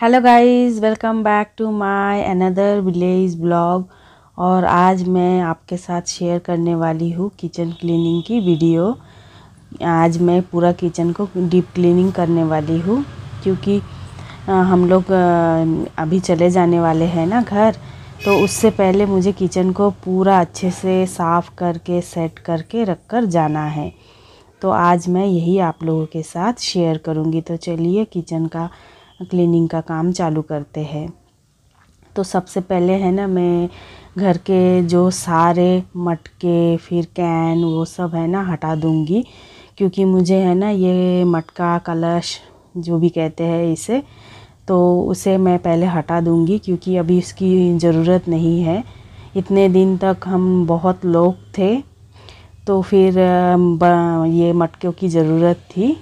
Hello guys, welcome back to my another village blog. और आज मैं आपके साथ शेयर करने वाली हूँ किचन क्लीनिंग की वीडियो। आज मैं पूरा किचन को डीप क्लीनिंग करने वाली हूँ क्योंकि हम लोग अभी चले जाने वाले हैं ना घर। तो उससे पहले मुझे किचन को पूरा अच्छे से साफ़ करके सेट करके रख कर जाना है। तो आज मैं यही आप लोगों के साथ शेयर करूँगी। तो चलिए किचन का क्लीनिंग का काम चालू करते हैं। तो सबसे पहले है ना, मैं घर के जो सारे मटके फिर कैन वो सब है ना हटा दूँगी, क्योंकि मुझे है ना ये मटका कलश जो भी कहते हैं इसे, तो उसे मैं पहले हटा दूँगी क्योंकि अभी इसकी ज़रूरत नहीं है। इतने दिन तक हम बहुत लोग थे तो फिर ये मटकों की ज़रूरत थी।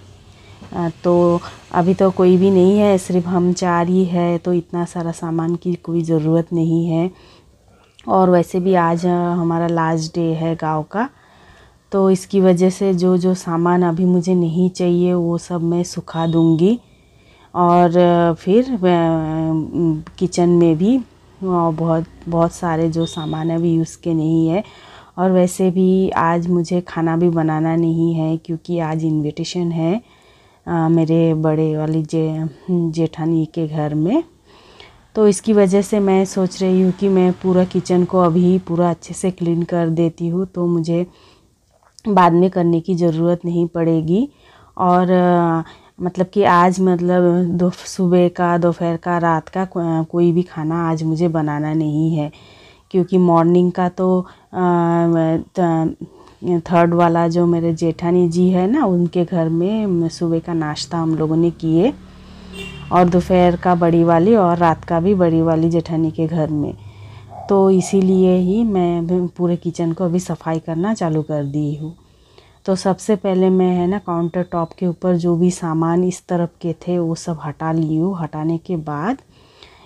तो अभी तो कोई भी नहीं है, सिर्फ हम चार ही है, तो इतना सारा सामान की कोई ज़रूरत नहीं है। और वैसे भी आज हमारा लास्ट डे है गांव का, तो इसकी वजह से जो जो सामान अभी मुझे नहीं चाहिए वो सब मैं सुखा दूँगी। और फिर किचन में भी बहुत बहुत सारे जो सामान अभी यूज़ के नहीं है। और वैसे भी आज मुझे खाना भी बनाना नहीं है क्योंकि आज इनविटेशन है मेरे बड़े वाली जेठानी के घर में। तो इसकी वजह से मैं सोच रही हूँ कि मैं पूरा किचन को अभी पूरा अच्छे से क्लीन कर देती हूँ, तो मुझे बाद में करने की ज़रूरत नहीं पड़ेगी। और मतलब कि आज मतलब सुबह का, दोपहर का, रात का कोई भी खाना आज मुझे बनाना नहीं है, क्योंकि मॉर्निंग का तो थर्ड वाला जो मेरे जेठानी जी है ना, उनके घर में सुबह का नाश्ता हम लोगों ने किए, और दोपहर का बड़ी वाली और रात का भी बड़ी वाली जेठानी के घर में। तो इसीलिए ही मैं पूरे किचन को अभी सफाई करना चालू कर दी हूँ। तो सबसे पहले मैं है ना काउंटर टॉप के ऊपर जो भी सामान इस तरफ के थे वो सब हटा ली हूँ। हटाने के बाद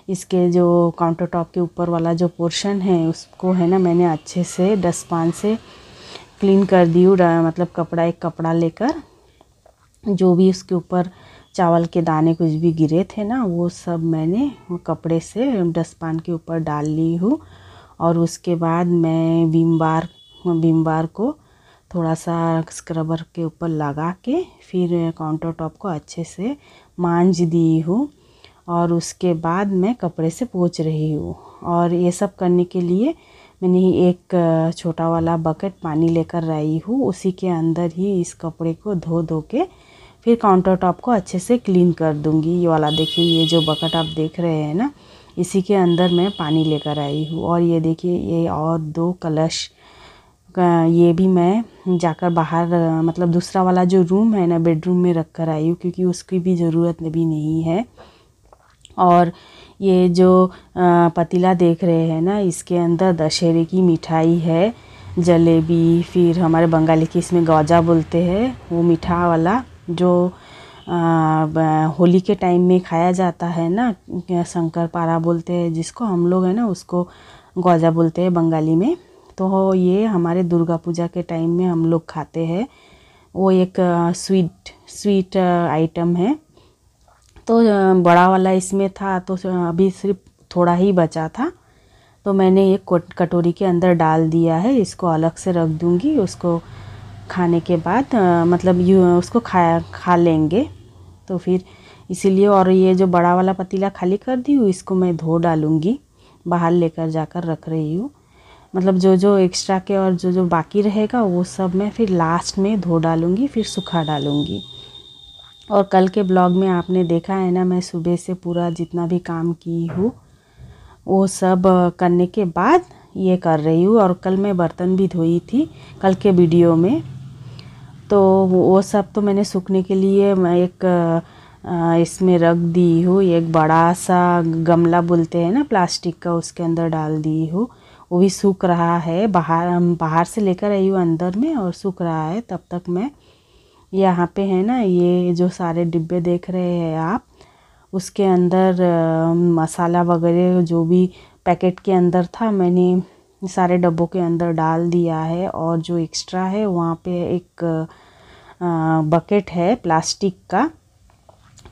इसके जो काउंटर टॉप के ऊपर वाला जो पोर्शन है उसको है ना मैंने अच्छे से डस्टपान से क्लीन कर दी हूँ। मतलब एक कपड़ा लेकर जो भी उसके ऊपर चावल के दाने कुछ भी गिरे थे ना, वो सब मैंने वो कपड़े से डस्टपान के ऊपर डाल ली हूँ। और उसके बाद मैं विम बार को थोड़ा सा स्क्रबर के ऊपर लगा के फिर काउंटर टॉप को अच्छे से मांज दी हूँ। और उसके बाद मैं कपड़े से पोंछ रही हूँ। और ये सब करने के लिए मैंने एक छोटा वाला बकेट पानी लेकर आई हूँ, उसी के अंदर ही इस कपड़े को धो के फिर काउंटर टॉप को अच्छे से क्लीन कर दूँगी। ये वाला देखिए, ये जो बकेट आप देख रहे हैं ना, इसी के अंदर मैं पानी लेकर आई हूँ। और ये देखिए, ये और 2 कलश ये भी मैं जाकर बाहर मतलब दूसरा वाला जो रूम है ना, बेडरूम में रख कर आई हूँ, क्योंकि उसकी भी ज़रूरत भी नहीं है। और ये जो पतीला देख रहे हैं ना, इसके अंदर दशहरे की मिठाई है, जलेबी, फिर हमारे बंगाली की इसमें गौजा बोलते हैं, वो मीठा वाला जो होली के टाइम में खाया जाता है ना, शंकर पारा बोलते हैं जिसको हम लोग है ना, उसको गौजा बोलते हैं बंगाली में। तो ये हमारे दुर्गा पूजा के टाइम में हम लोग खाते हैं। वो एक स्वीट आइटम है। तो बड़ा वाला इसमें था, तो अभी सिर्फ थोड़ा ही बचा था, तो मैंने एक कटोरी के अंदर डाल दिया है। इसको अलग से रख दूँगी, उसको खाने के बाद मतलब उसको खा लेंगे तो फिर इसीलिए। और ये जो बड़ा वाला पतीला खाली कर दी हूँ, इसको मैं धो डालूँगी, बाहर लेकर जाकर रख रही हूँ। मतलब जो जो एक्स्ट्रा के और जो जो बाकी रहेगा वो सब मैं फिर लास्ट में धो डालूँगी, फिर सुखा डालूँगी। और कल के ब्लॉग में आपने देखा है ना, मैं सुबह से पूरा जितना भी काम की हूँ वो सब करने के बाद ये कर रही हूँ। और कल मैं बर्तन भी धोई थी कल के वीडियो में, तो वो सब तो मैंने सूखने के लिए मैं एक इसमें रख दी हूँ। एक बड़ा सा गमला बोलते हैं ना प्लास्टिक का, उसके अंदर डाल दी हूँ। वो भी सूख रहा है, बाहर से लेकर आई हूँ अंदर में, और सूख रहा है। तब तक मैं यहाँ पे है ना, ये जो सारे डिब्बे देख रहे हैं आप, उसके अंदर मसाला वगैरह जो भी पैकेट के अंदर था, मैंने सारे डब्बों के अंदर डाल दिया है। और जो एक्स्ट्रा है वहाँ पे एक बकेट है प्लास्टिक का,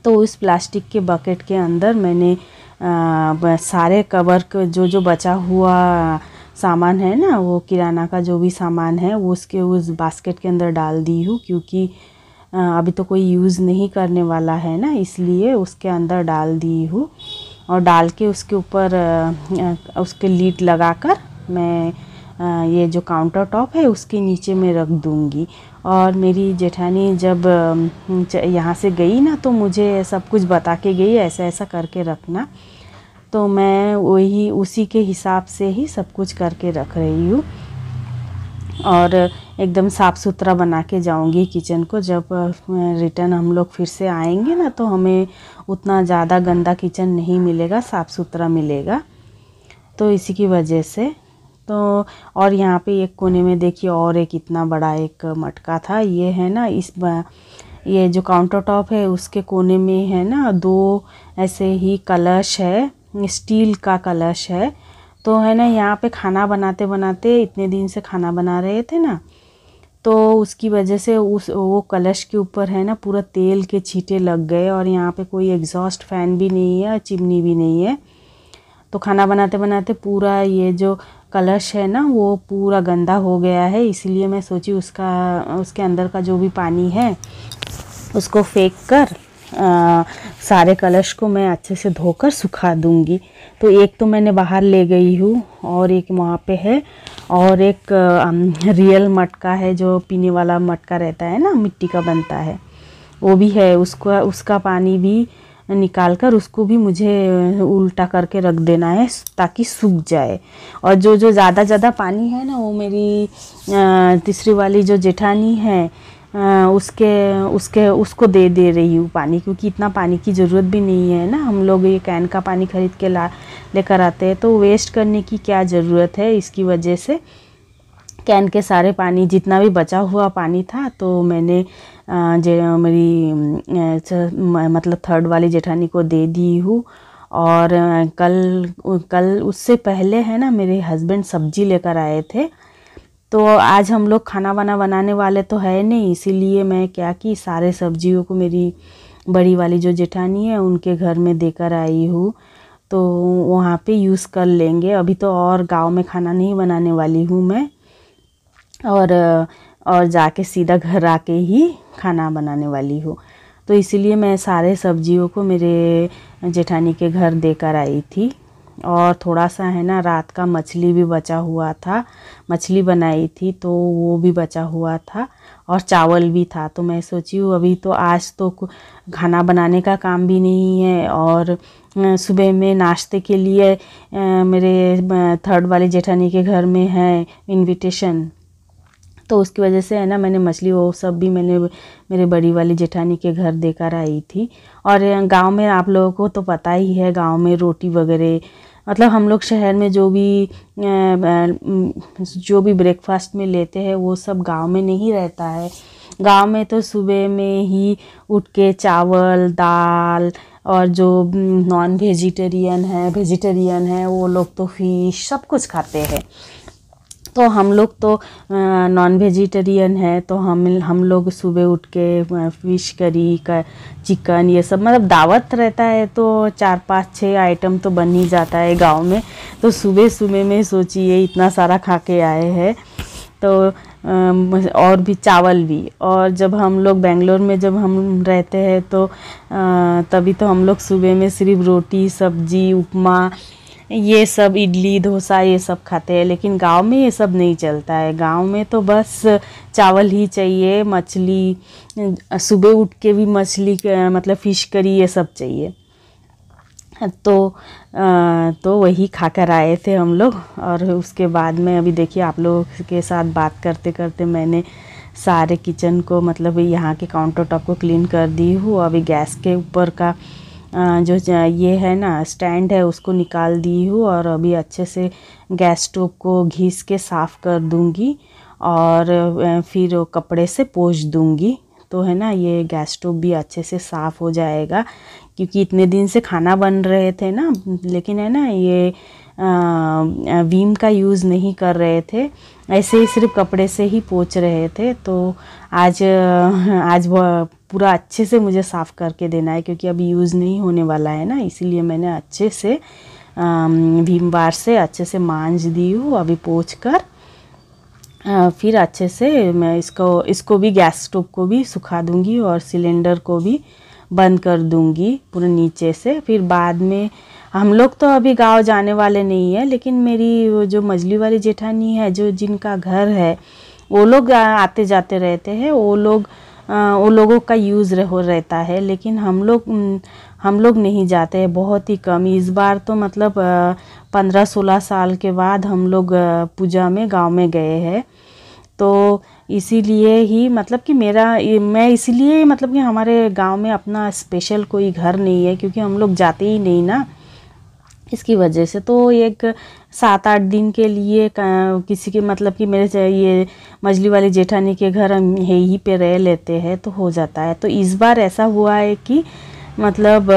तो उस प्लास्टिक के बकेट के अंदर मैंने सारे कवर के जो बचा हुआ सामान है ना, वो किराना का जो भी सामान है वो उसके उस बास्केट के अंदर डाल दी हूँ, क्योंकि अभी तो कोई यूज़ नहीं करने वाला है ना, इसलिए उसके अंदर डाल दी हूँ। और डाल के उसके ऊपर उसके लीड लगाकर मैं ये जो काउंटर टॉप है उसके नीचे में रख दूँगी। और मेरी जेठानी जब यहाँ से गई ना, तो मुझे सब कुछ बता के गई, ऐसा ऐसा करके रखना। तो मैं वही उसी के हिसाब से ही सब कुछ करके रख रही हूँ। और एकदम साफ़ सुथरा बना के जाऊँगी किचन को। जब रिटर्न हम लोग फिर से आएंगे ना, तो हमें उतना ज़्यादा गंदा किचन नहीं मिलेगा, साफ़ सुथरा मिलेगा। तो इसी की वजह से तो और यहाँ पे एक कोने में देखिए और एक इतना बड़ा एक मटका था। ये है ना, ये जो काउंटर टॉप है उसके कोने में है ना 2 ऐसे ही कलश है, स्टील का कलश है। तो है ना, यहाँ पे खाना बनाते बनाते इतने दिन से खाना बना रहे थे ना, तो उसकी वजह से वो कलश के ऊपर है ना पूरा तेल के छींटे लग गए। और यहाँ पे कोई एग्जॉस्ट फैन भी नहीं है, चिमनी भी नहीं है। तो खाना बनाते बनाते पूरा ये जो कलश है ना वो पूरा गंदा हो गया है। इसलिए मैं सोची उसके अंदर का जो भी पानी है उसको फेंक कर सारे कलश को मैं अच्छे से धोकर सुखा दूंगी। तो एक तो मैंने बाहर ले गई हूँ और एक वहाँ पे है, और एक रियल मटका है जो पीने वाला मटका रहता है ना, मिट्टी का बनता है, वो भी है। उसका पानी भी निकाल कर उसको भी मुझे उल्टा करके रख देना है ताकि सूख जाए। और जो ज़्यादा पानी है ना, वो मेरी तीसरी वाली जो जेठानी है उसको दे रही हूँ पानी, क्योंकि इतना पानी की ज़रूरत भी नहीं है ना। हम लोग ये कैन का पानी खरीद के लेकर आते हैं, तो वेस्ट करने की क्या ज़रूरत है। इसकी वजह से कैन के सारे पानी जितना भी बचा हुआ पानी था, तो मैंने मेरी मतलब थर्ड वाली जेठानी को दे दी हूँ। और कल उससे पहले है ना, मेरे हस्बैंड सब्जी लेकर आए थे। तो आज हम लोग खाना बनाने वाले तो है नहीं, इसीलिए मैं क्या कि सारे सब्जियों को मेरी बड़ी वाली जो जेठानी है उनके घर में देकर आई हूँ। तो वहाँ पे यूज़ कर लेंगे। अभी तो और गांव में खाना नहीं बनाने वाली हूँ मैं, और जाके सीधा घर आके ही खाना बनाने वाली हूँ। तो इसीलिए मैं सारे सब्जियों को मेरे जेठानी के घर देकर आई थी। और थोड़ा सा है ना, रात का मछली भी बचा हुआ था, मछली बनाई थी तो वो भी बचा हुआ था, और चावल भी था। तो मैं सोची हूँ अभी तो आज तो खाना बनाने का काम भी नहीं है, और सुबह में नाश्ते के लिए मेरे थर्ड वाली जेठानी के घर में है इनविटेशन। तो उसकी वजह से है ना, मैंने मछली वो सब भी मैंने मेरे बड़ी वाली जेठानी के घर देकर आई थी। और गांव में आप लोगों को तो पता ही है, गांव में रोटी वगैरह, मतलब हम लोग शहर में जो भी ब्रेकफास्ट में लेते हैं वो सब गांव में नहीं रहता है। गांव में तो सुबह में ही उठ के चावल दाल, और जो नॉन वेजिटेरियन है वो लोग तो फिश सब कुछ खाते हैं। तो हम लोग तो नॉन वेजिटेरियन है, तो हम लोग सुबह उठ के फिश करी का चिकन ये सब, मतलब दावत रहता है तो 4-5-6 आइटम तो बन ही जाता है गांव में। तो सुबह में सोचिए इतना सारा खा के आए हैं। तो और भी चावल भी। और जब हम लोग बेंगलोर में जब हम रहते हैं तो तभी तो हम लोग सुबह में सिर्फ रोटी सब्जी उपमा ये सब इडली डोसा ये सब खाते हैं। लेकिन गांव में ये सब नहीं चलता है। गांव में तो बस चावल ही चाहिए, मछली, सुबह उठ के भी मछली मतलब फ़िश करी ये सब चाहिए। तो वही खाकर आए थे हम लोग। और उसके बाद में अभी देखिए आप लोगों के साथ बात करते करते मैंने सारे किचन को, मतलब यहाँ के काउंटर टॉप को क्लीन कर दी हूँ। अभी गैस के ऊपर का जो ये है ना स्टैंड है उसको निकाल दी हूँ, और अभी अच्छे से गैस स्टोव को घिस के साफ़ कर दूँगी, और फिर कपड़े से पोंछ दूँगी। तो है ना, ये गैस स्टोव भी अच्छे से साफ़ हो जाएगा, क्योंकि इतने दिन से खाना बन रहे थे ना। लेकिन है ना, ये विम का यूज़ नहीं कर रहे थे, ऐसे ही सिर्फ कपड़े से ही पोंछ रहे थे। तो आज पूरा अच्छे से मुझे साफ़ करके देना है, क्योंकि अभी यूज़ नहीं होने वाला है ना, इसीलिए मैंने अच्छे से विम बार से अच्छे से मांज दी हूँ। अभी पोंछ कर फिर अच्छे से मैं इसको भी गैस स्टोव को भी सुखा दूंगी और सिलेंडर को भी बंद कर दूंगी पूरे नीचे से। फिर बाद में हम लोग तो अभी गांव जाने वाले नहीं है, लेकिन मेरी वो जो मझली वाली जेठानी है, जो जिनका घर है, वो लोग आते जाते रहते हैं। वो लोगों का यूज़ रहता है, लेकिन हम लोग नहीं जाते हैं, बहुत ही कम। इस बार तो मतलब 15-16 साल के बाद हम लोग पूजा में गांव में गए हैं। तो इसीलिए ही मतलब कि मैं इसीलिए मतलब कि हमारे गांव में अपना स्पेशल कोई घर नहीं है, क्योंकि हम लोग जाते ही नहीं ना, इसकी वजह से। तो एक 7-8 दिन के लिए किसी के मतलब कि मेरे ये मझली वाली जेठानी के घर हम यहीं पे रह लेते हैं, तो हो जाता है। तो इस बार ऐसा हुआ है कि मतलब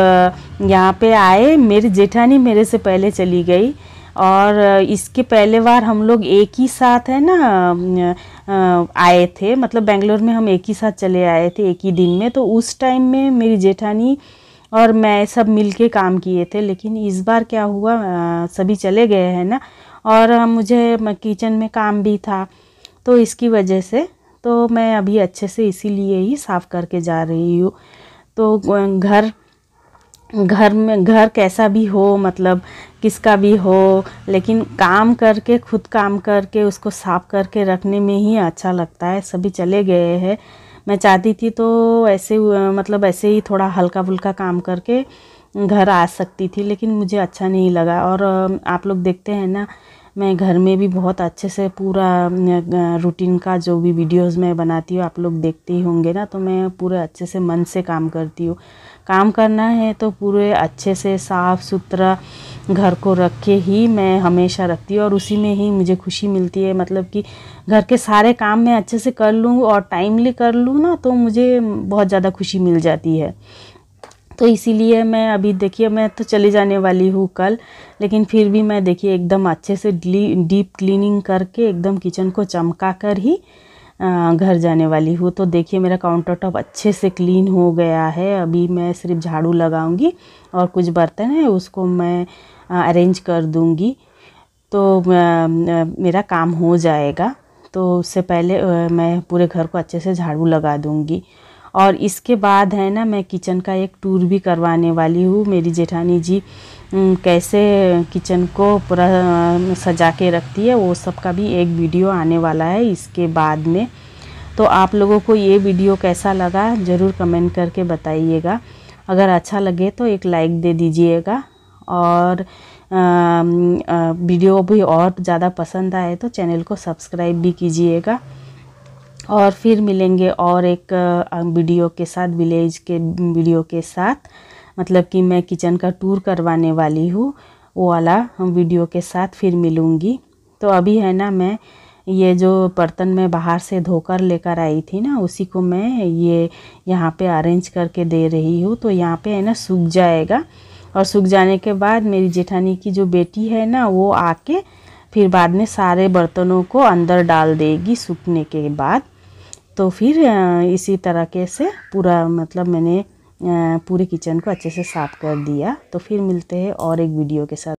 यहाँ पे आए, मेरी जेठानी मेरे से पहले चली गई, और इसके पहले बार हम लोग एक ही साथ है ना आए थे, मतलब बेंगलोर में हम एक ही साथ चले आए थे एक ही दिन में। तो उस टाइम में मेरी जेठानी और मैं सब मिलके काम किए थे। लेकिन इस बार क्या हुआ, सभी चले गए हैं ना, और मुझे किचन में काम भी था, तो इसकी वजह से तो मैं अभी अच्छे से इसीलिए ही साफ़ करके जा रही हूँ। तो घर कैसा भी हो, मतलब किसका भी हो, लेकिन खुद काम करके उसको साफ़ करके रखने में ही अच्छा लगता है। सभी चले गए हैं, मैं चाहती थी तो ऐसे मतलब ऐसे ही थोड़ा हल्का फुल्का काम करके घर आ सकती थी, लेकिन मुझे अच्छा नहीं लगा। और आप लोग देखते हैं ना, मैं घर में भी बहुत अच्छे से पूरा रूटीन का जो भी वीडियोस मैं बनाती हूँ आप लोग देखते ही होंगे ना, तो मैं पूरे अच्छे से मन से काम करती हूँ। काम करना है तो पूरे अच्छे से साफ़ सुथरा घर को रख के ही मैं हमेशा रखती हूँ, और उसी में ही मुझे खुशी मिलती है। मतलब कि घर के सारे काम मैं अच्छे से कर लूँ और टाइमली कर लूँ ना, तो मुझे बहुत ज़्यादा खुशी मिल जाती है। तो इसीलिए मैं अभी देखिए, मैं तो चली जाने वाली हूँ कल, लेकिन फिर भी मैं देखिए एकदम अच्छे से डीप क्लीनिंग करके एकदम किचन को चमका कर ही घर जाने वाली हूँ। तो देखिए मेरा काउंटर टॉप अच्छे से क्लीन हो गया है। अभी मैं सिर्फ झाड़ू लगाऊंगी और कुछ बर्तन है उसको मैं अरेंज कर दूंगी, तो मेरा काम हो जाएगा। तो उससे पहले मैं पूरे घर को अच्छे से झाड़ू लगा दूंगी। और इसके बाद है ना, मैं किचन का एक टूर भी करवाने वाली हूँ। मेरी जेठानी जी कैसे किचन को पूरा सजा के रखती है, वो सब का भी एक वीडियो आने वाला है इसके बाद में। तो आप लोगों को ये वीडियो कैसा लगा ज़रूर कमेंट करके बताइएगा। अगर अच्छा लगे तो एक लाइक दे दीजिएगा, और वीडियो भी और ज़्यादा पसंद आए तो चैनल को सब्सक्राइब भी कीजिएगा। और फिर मिलेंगे और एक वीडियो के साथ, विलेज के वीडियो के साथ, मतलब कि मैं किचन का टूर करवाने वाली हूँ, वो वाला वीडियो के साथ फिर मिलूँगी। तो अभी है ना, मैं ये जो बर्तन मैं बाहर से धोकर लेकर आई थी ना, उसी को मैं ये यहाँ पे अरेंज करके दे रही हूँ। तो यहाँ पे है ना सूख जाएगा, और सूख जाने के बाद मेरी जेठानी की जो बेटी है ना, वो आके फिर बाद में सारे बर्तनों को अंदर डाल देगी सूखने के बाद। तो फिर इसी तरीके से पूरा मतलब मैंने पूरे किचन को अच्छे से साफ़ कर दिया। तो फिर मिलते हैं और एक वीडियो के साथ।